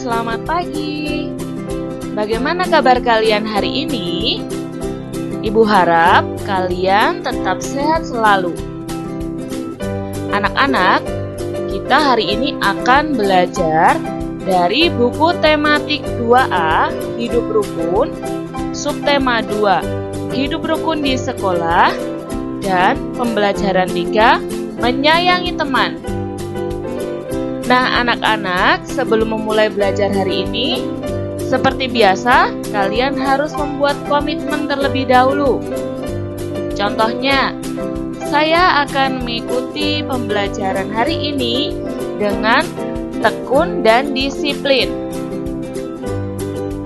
selamat pagi. Bagaimana kabar kalian hari ini? Ibu harap kalian tetap sehat selalu. Anak-anak, kita hari ini akan belajar dari buku tematik 2A, Hidup Rukun, subtema 2, Hidup Rukun di Sekolah, dan pembelajaran 3, Menyayangi Teman. Nah, anak-anak, sebelum memulai belajar hari ini, seperti biasa, kalian harus membuat komitmen terlebih dahulu. Contohnya, saya akan mengikuti pembelajaran hari ini dengan tekun dan disiplin.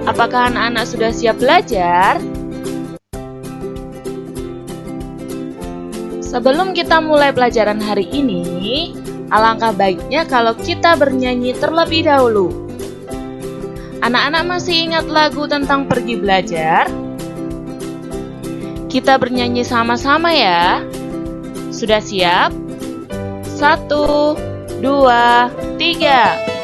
Apakah anak-anak sudah siap belajar? Sebelum kita mulai pelajaran hari ini, alangkah baiknya kalau kita bernyanyi terlebih dahulu. Anak-anak masih ingat lagu tentang pergi belajar? Kita bernyanyi sama-sama ya. Sudah siap? 1, 2, 3.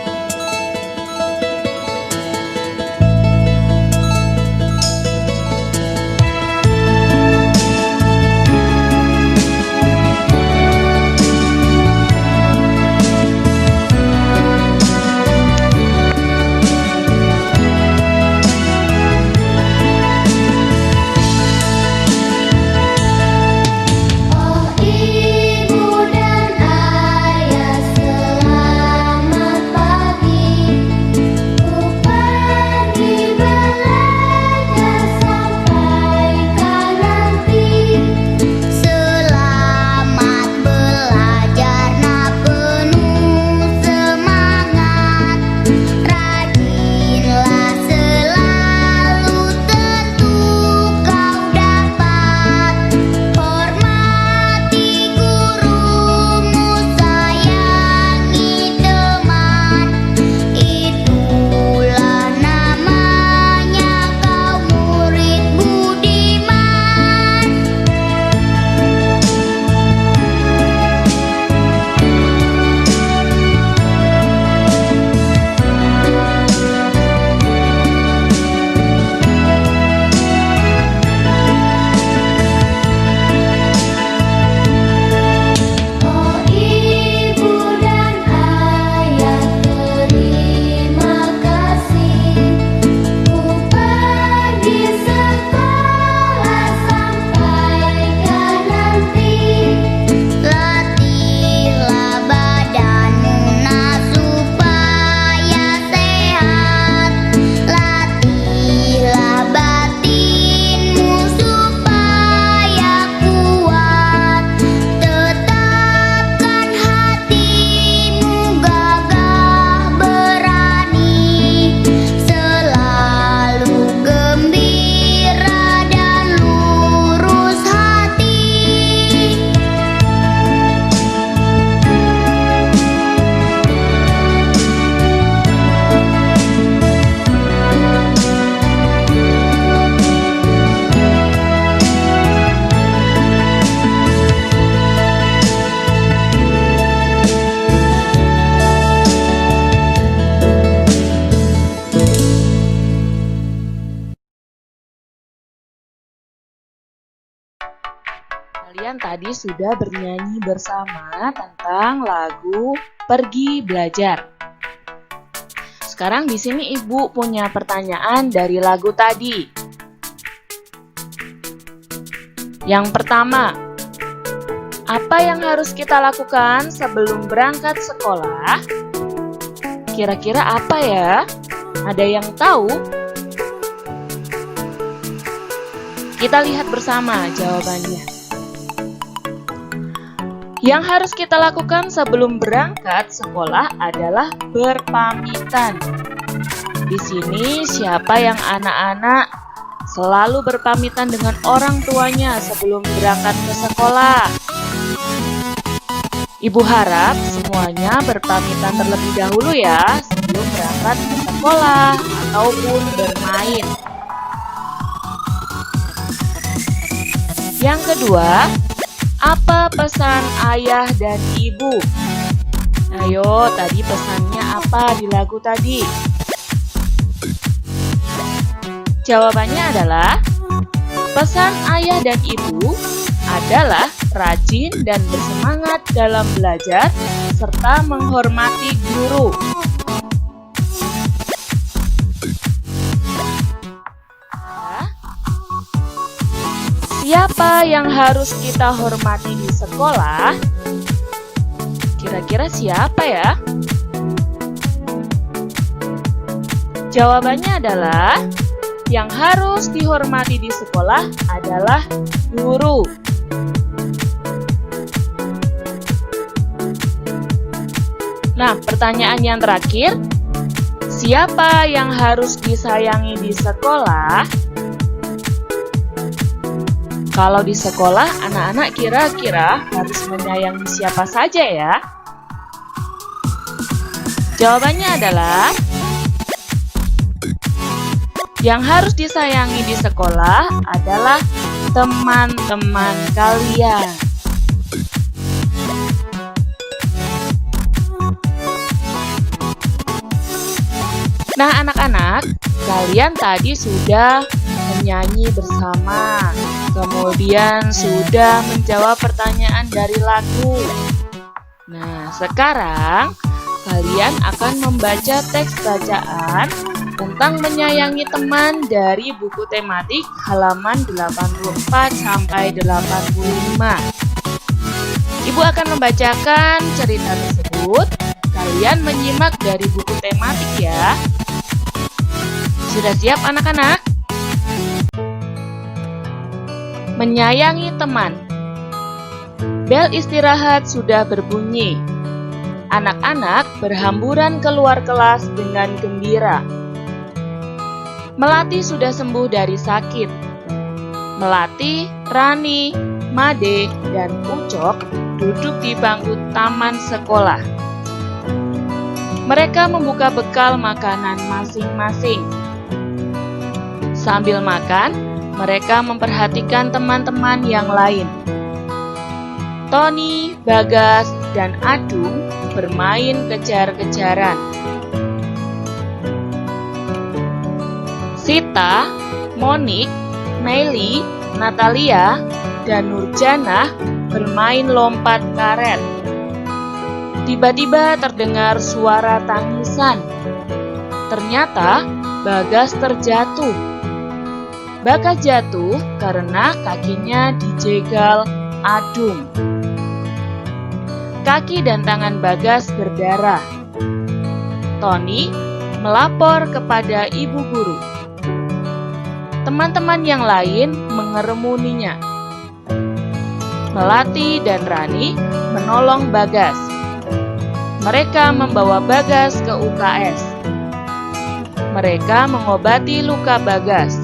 Kalian tadi sudah bernyanyi bersama tentang lagu Pergi Belajar. Sekarang di sini Ibu punya pertanyaan dari lagu tadi. Yang pertama, apa yang harus kita lakukan sebelum berangkat sekolah? Kira-kira apa ya? Ada yang tahu? Kita lihat bersama jawabannya. Yang harus kita lakukan sebelum berangkat sekolah adalah berpamitan. Di sini siapa yang anak-anak selalu berpamitan dengan orang tuanya sebelum berangkat ke sekolah? Ibu harap semuanya berpamitan terlebih dahulu ya sebelum berangkat ke sekolah ataupun bermain. Yang kedua, apa pesan ayah dan ibu? Ayo, tadi pesannya apa di lagu tadi? Jawabannya adalah pesan ayah dan ibu adalah rajin dan bersemangat dalam belajar serta menghormati guru. Siapa yang harus kita hormati di sekolah? Kira-kira siapa ya? Jawabannya adalah yang harus dihormati di sekolah adalah guru. Nah, pertanyaan yang terakhir, siapa yang harus disayangi di sekolah? Kalau di sekolah, anak-anak kira-kira harus menyayangi siapa saja ya? Jawabannya adalah yang harus disayangi di sekolah adalah teman-teman kalian. Nah, anak-anak, kalian tadi sudah menyanyi bersama, kemudian sudah menjawab pertanyaan dari lagu. Nah, sekarang kalian akan membaca teks bacaan tentang menyayangi teman dari buku tematik halaman 84 sampai 85. Ibu akan membacakan cerita tersebut. Kalian menyimak dari buku tematik ya. Sudah siap anak-anak? Menyayangi teman. Bel istirahat sudah berbunyi. Anak-anak berhamburan keluar kelas dengan gembira. Melati sudah sembuh dari sakit. Melati, Rani, Made, dan Ucok duduk di bangku taman sekolah. Mereka membuka bekal makanan masing-masing. Sambil makan, mereka memperhatikan teman-teman yang lain. Tony, Bagas, dan Adung bermain kejar-kejaran. Sita, Monik, Meli, Natalia, dan Nurjanah bermain lompat karet. Tiba-tiba terdengar suara tangisan. Ternyata Bagas terjatuh. Bagas jatuh karena kakinya dijegal Adung. Kaki dan tangan Bagas berdarah. Tony melapor kepada ibu guru. Teman-teman yang lain mengeremuninya. Melati dan Rani menolong Bagas. Mereka membawa Bagas ke UKS. Mereka mengobati luka Bagas.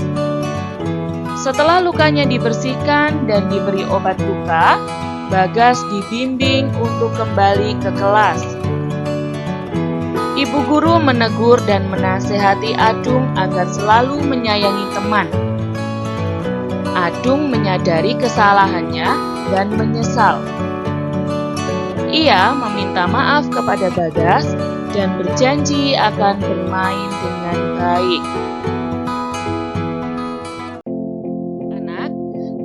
Setelah lukanya dibersihkan dan diberi obat luka, Bagas dibimbing untuk kembali ke kelas. Ibu guru menegur dan menasehati Adung agar selalu menyayangi teman. Adung menyadari kesalahannya dan menyesal. Ia meminta maaf kepada Bagas dan berjanji akan bermain dengan baik.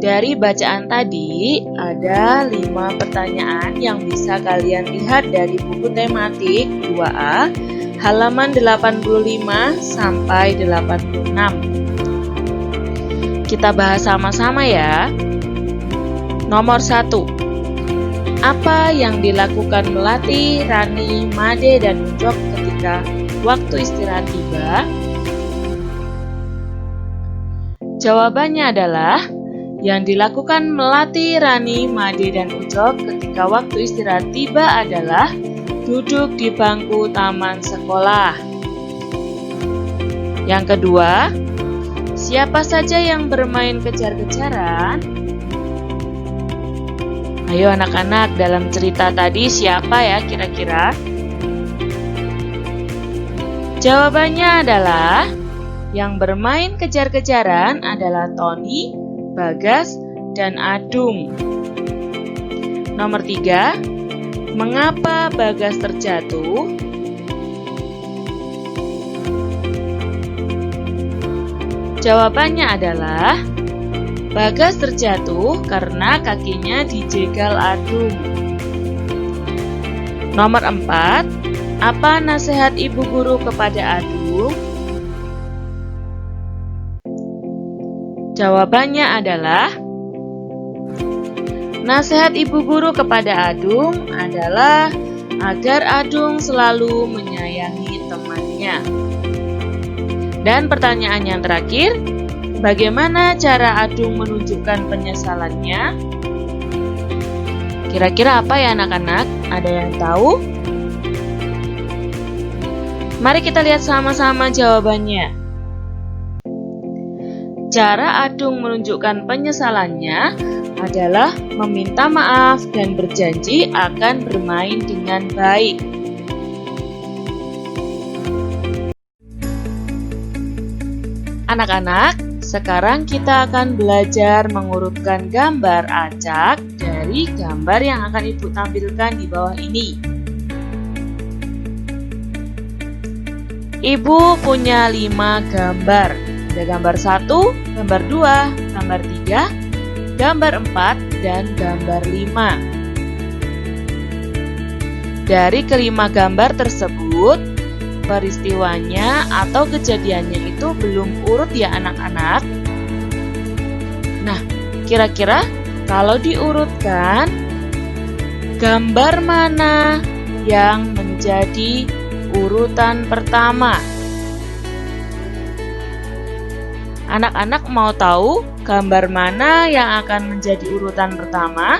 Dari bacaan tadi, ada 5 pertanyaan yang bisa kalian lihat dari buku tematik 2A, halaman 85 sampai 86. Kita bahas sama-sama ya. Nomor 1. Apa yang dilakukan Melati, Rani, Made, dan Ucok ketika waktu istirahat tiba? Jawabannya adalah yang dilakukan Melati, Rani, Made, dan Ucok ketika waktu istirahat tiba adalah duduk di bangku taman sekolah. Yang kedua, siapa saja yang bermain kejar-kejaran? Ayo anak-anak, dalam cerita tadi siapa ya kira-kira? Jawabannya adalah yang bermain kejar-kejaran adalah Tony, Bagas, dan Adung. Nomor 3, mengapa Bagas terjatuh? Jawabannya adalah Bagas terjatuh karena kakinya dijegal Adung. Nomor 4. Apa nasihat ibu guru kepada Adung? Jawabannya adalah nasihat ibu guru kepada Adung adalah agar Adung selalu menyayangi temannya. Dan pertanyaan yang terakhir, bagaimana cara Adung menunjukkan penyesalannya? Kira-kira apa ya anak-anak? Ada yang tahu? Mari kita lihat sama-sama jawabannya. Cara Adung menunjukkan penyesalannya adalah meminta maaf dan berjanji akan bermain dengan baik. Anak-anak, sekarang kita akan belajar mengurutkan gambar acak dari gambar yang akan Ibu tampilkan di bawah ini. Ibu punya 5 gambar. Ada gambar 1, gambar 2, gambar 3, gambar 4, dan gambar 5. Dari kelima gambar tersebut, peristiwanya atau kejadiannya itu belum urut ya anak-anak. Nah, kira-kira kalau diurutkan, gambar mana yang menjadi urutan pertama? Anak-anak mau tahu gambar mana yang akan menjadi urutan pertama?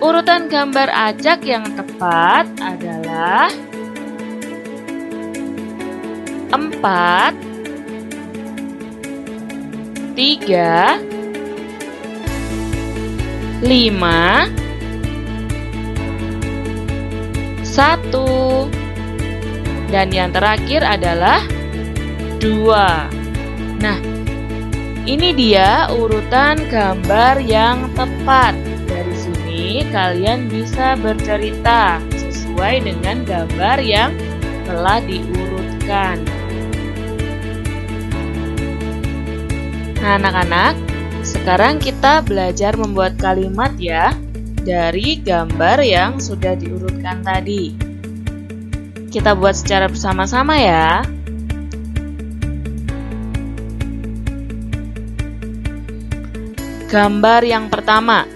Urutan gambar acak yang tepat adalah 4, 3, 5, 1, dan yang terakhir adalah 2. Nah, ini dia urutan gambar yang tepat. Dari sini kalian bisa bercerita sesuai dengan gambar yang telah diurutkan. Nah, anak-anak, sekarang kita belajar membuat kalimat ya dari gambar yang sudah diurutkan tadi. Kita buat secara bersama-sama ya. Gambar yang pertama.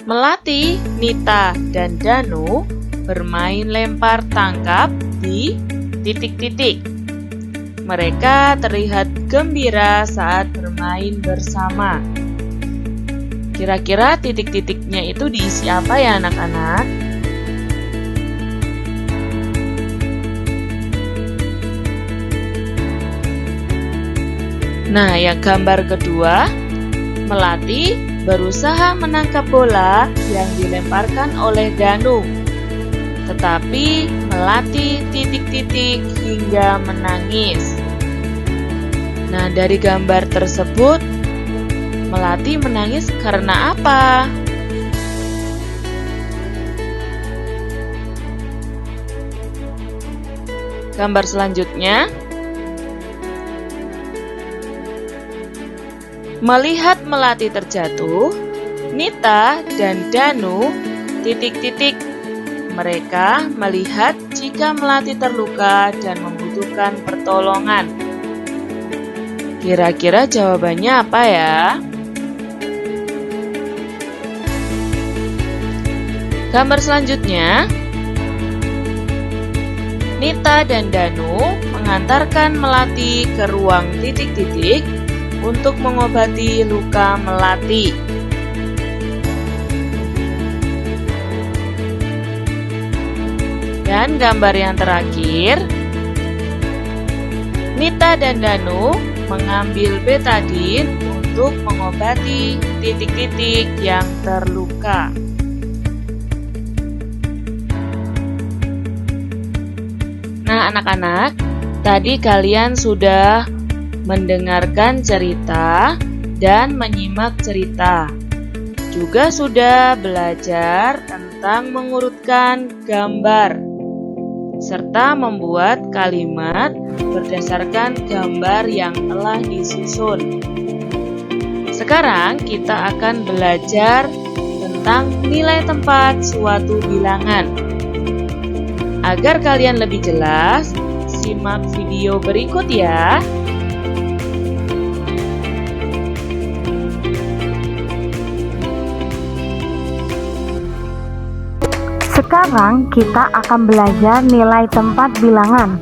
Melati, Nita, dan Danu bermain lempar tangkap di titik-titik. Mereka terlihat gembira saat bermain bersama. Kira-kira titik-titiknya itu diisi apa ya anak-anak? Nah, yang gambar kedua, Melati berusaha menangkap bola yang dilemparkan oleh Danu. Tetapi Melati titik-titik hingga menangis. Nah, dari gambar tersebut, Melati menangis karena apa? Gambar selanjutnya. Melihat Melati terjatuh, Nita dan Danu titik-titik. Mereka melihat jika Melati terluka dan membutuhkan pertolongan. Kira-kira jawabannya apa ya? Gambar selanjutnya, Nita dan Danu mengantarkan Melati ke ruang titik-titik untuk mengobati luka Melati. Dan gambar yang terakhir, Nita dan Danu mengambil betadin untuk mengobati titik-titik yang terluka. Nah, anak-anak, tadi kalian sudah mendengarkan cerita dan menyimak cerita. juga sudah belajar tentang mengurutkan gambar serta membuat kalimat berdasarkan gambar yang telah disusun. Sekarang kita akan belajar tentang nilai tempat suatu bilangan. Agar kalian lebih jelas, simak video berikut ya. Sekarang kita akan belajar nilai tempat bilangan.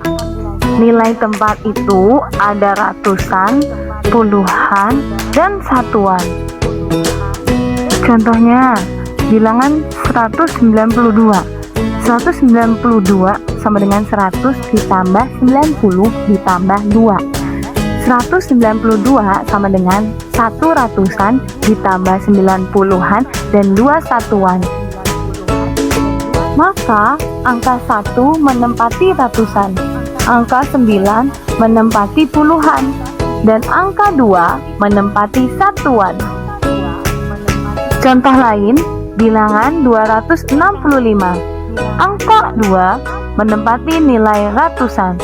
Nilai tempat itu ada ratusan, puluhan, dan satuan. Contohnya, bilangan 192. 192 sama dengan 100 ditambah 90 ditambah 2. 192 sama dengan 1 ratusan ditambah 90-an dan 2 satuan. Maka angka 1 menempati ratusan, angka 9 menempati puluhan, dan angka 2 menempati satuan. Contoh lain, bilangan 265. Angka 2 menempati nilai ratusan,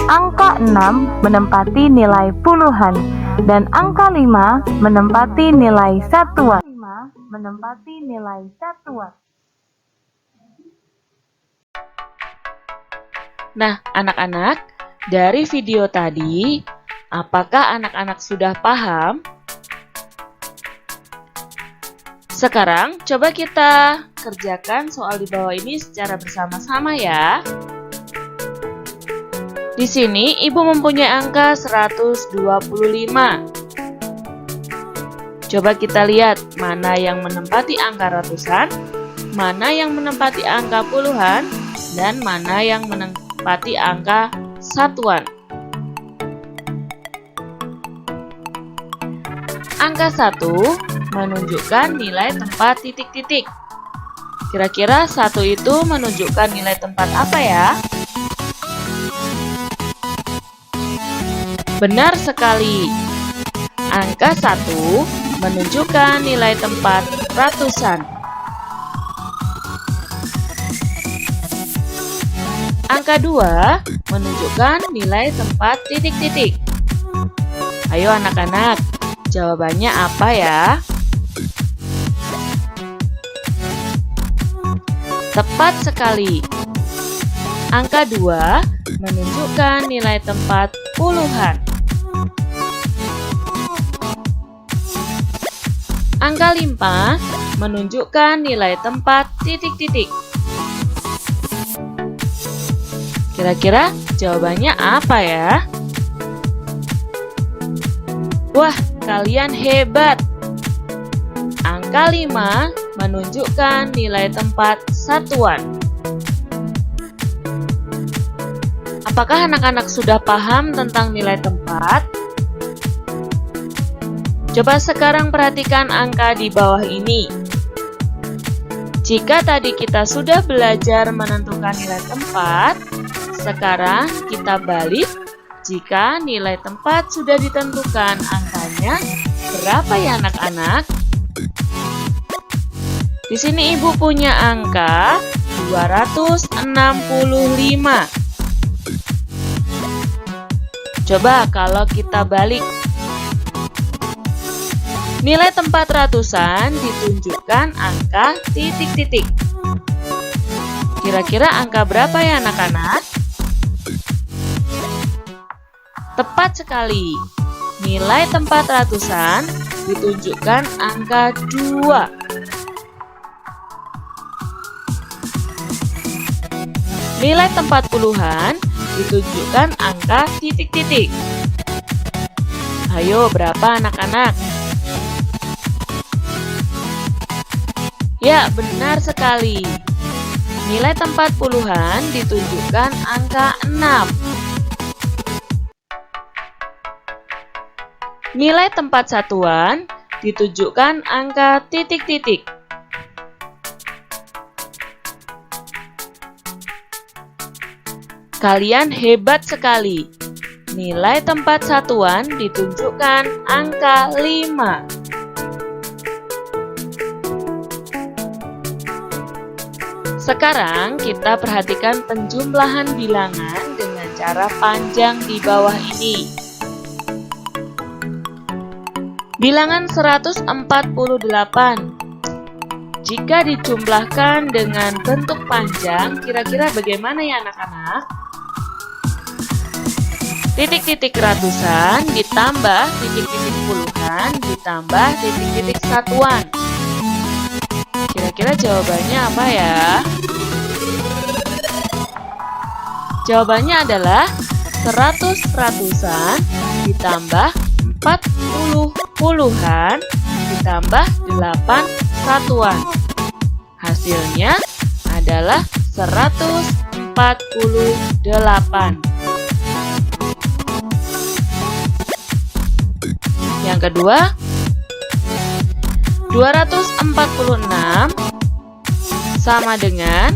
angka 6 menempati nilai puluhan, dan angka 5 menempati nilai satuan. Nah, anak-anak, dari video tadi, apakah anak-anak sudah paham? Sekarang, coba kita kerjakan soal di bawah ini secara bersama-sama ya. Di sini, Ibu mempunyai angka 125. Coba kita lihat mana yang menempati angka ratusan, mana yang menempati angka puluhan, dan mana yang menempati angka satuan. Angka 1 menunjukkan nilai tempat titik-titik. Kira-kira 1 itu menunjukkan nilai tempat apa ya? Benar sekali. Angka 1 menunjukkan nilai tempat ratusan. Angka 2 menunjukkan nilai tempat titik-titik. Ayo anak-anak, jawabannya apa ya? Tepat sekali. Angka 2 menunjukkan nilai tempat puluhan. Angka 5 menunjukkan nilai tempat titik-titik. Kira-kira jawabannya apa ya? Wah, kalian hebat! Angka 5 menunjukkan nilai tempat satuan. Apakah anak-anak sudah paham tentang nilai tempat? Coba sekarang perhatikan angka di bawah ini. Jika tadi kita sudah belajar menentukan nilai tempat, sekarang kita balik. Jika nilai tempat sudah ditentukan, angkanya berapa ya anak-anak? Di sini Ibu punya angka 265. Coba kalau kita balik. Nilai tempat ratusan ditunjukkan angka titik-titik. Kira-kira angka berapa ya anak-anak? Tepat sekali. Nilai tempat ratusan ditunjukkan angka 2. Nilai tempat puluhan ditunjukkan angka titik-titik. Ayo, berapa anak-anak? Ya, benar sekali. Nilai tempat puluhan ditunjukkan angka 6. Nilai tempat satuan ditunjukkan angka titik-titik. Kalian hebat sekali. Nilai tempat satuan ditunjukkan angka 5. Sekarang kita perhatikan penjumlahan bilangan dengan cara panjang di bawah ini. Bilangan 148. Jika dijumlahkan dengan bentuk panjang, kira-kira bagaimana ya anak-anak? Titik-titik ratusan ditambah titik-titik puluhan ditambah titik-titik satuan. Kira-kira jawabannya apa ya? Jawabannya adalah 100 ratusan ditambah 40 puluhan ditambah 8 satuan. Hasilnya adalah 148. Yang kedua, 246 sama dengan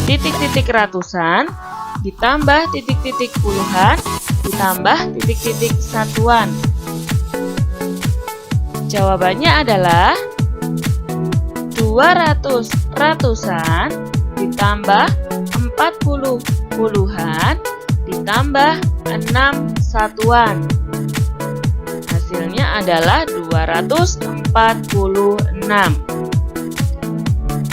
titik-titik ratusan ditambah titik-titik puluhan ditambah titik-titik satuan. Jawabannya adalah 200 ratusan ditambah 40 puluhan ditambah 6 satuan. Hasilnya adalah 246.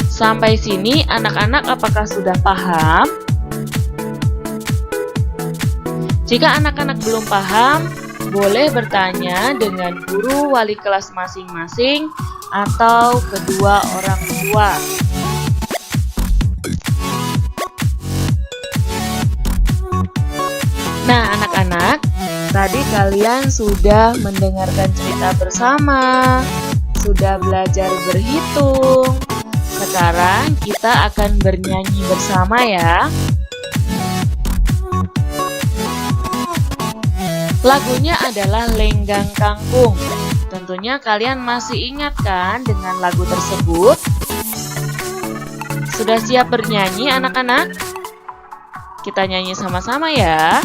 Sampai sini anak-anak apakah sudah paham? Jika anak-anak belum paham, boleh bertanya dengan guru wali kelas masing-masing atau kedua orang tua. Nah, anak-anak, tadi kalian sudah mendengarkan cerita bersama, sudah belajar berhitung. Sekarang kita akan bernyanyi bersama ya. Lagunya adalah Lenggang Kangkung. Tentunya kalian masih ingat kan dengan lagu tersebut? Sudah siap bernyanyi anak-anak? Kita nyanyi sama-sama ya.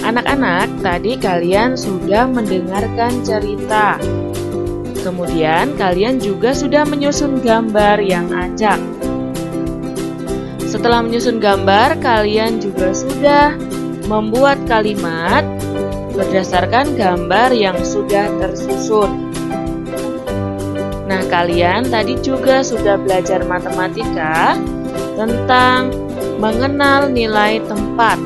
Anak-anak, tadi kalian sudah mendengarkan cerita. Kemudian kalian juga sudah menyusun gambar yang acak. Setelah menyusun gambar, kalian juga sudah membuat kalimat berdasarkan gambar yang sudah tersusun. Nah, kalian tadi juga sudah belajar matematika tentang mengenal nilai tempat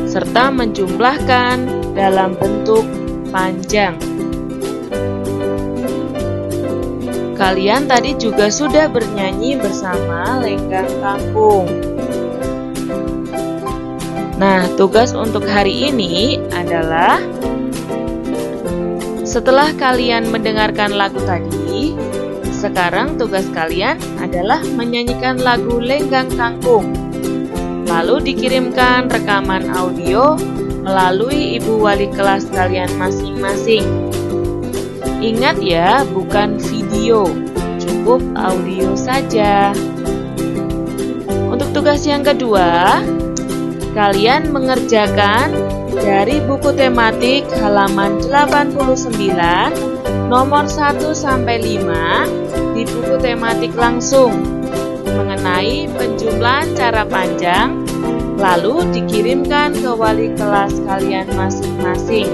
serta menjumlahkan dalam bentuk panjang. Kalian tadi juga sudah bernyanyi bersama Lenggang Kangkung. Nah, tugas untuk hari ini adalah setelah kalian mendengarkan lagu tadi, sekarang tugas kalian adalah menyanyikan lagu Lenggang Kangkung. Lalu dikirimkan rekaman audio melalui ibu wali kelas kalian masing-masing. Ingat ya, bukan video, cukup audio saja. Untuk tugas yang kedua, kalian mengerjakan dari buku tematik halaman 89, nomor 1 sampai 5 di buku tematik langsung mengenai penjumlahan cara panjang, lalu dikirimkan ke wali kelas kalian masing-masing.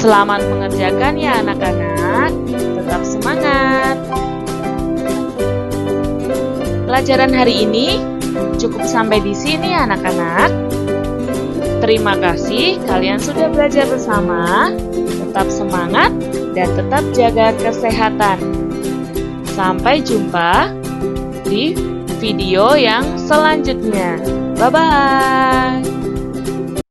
Selamat mengerjakan ya anak-anak, tetap semangat. Pelajaran hari ini cukup sampai di sini anak-anak. Terima kasih kalian sudah belajar bersama. Tetap semangat dan tetap jaga kesehatan. Sampai jumpa di video yang selanjutnya. Bye-bye.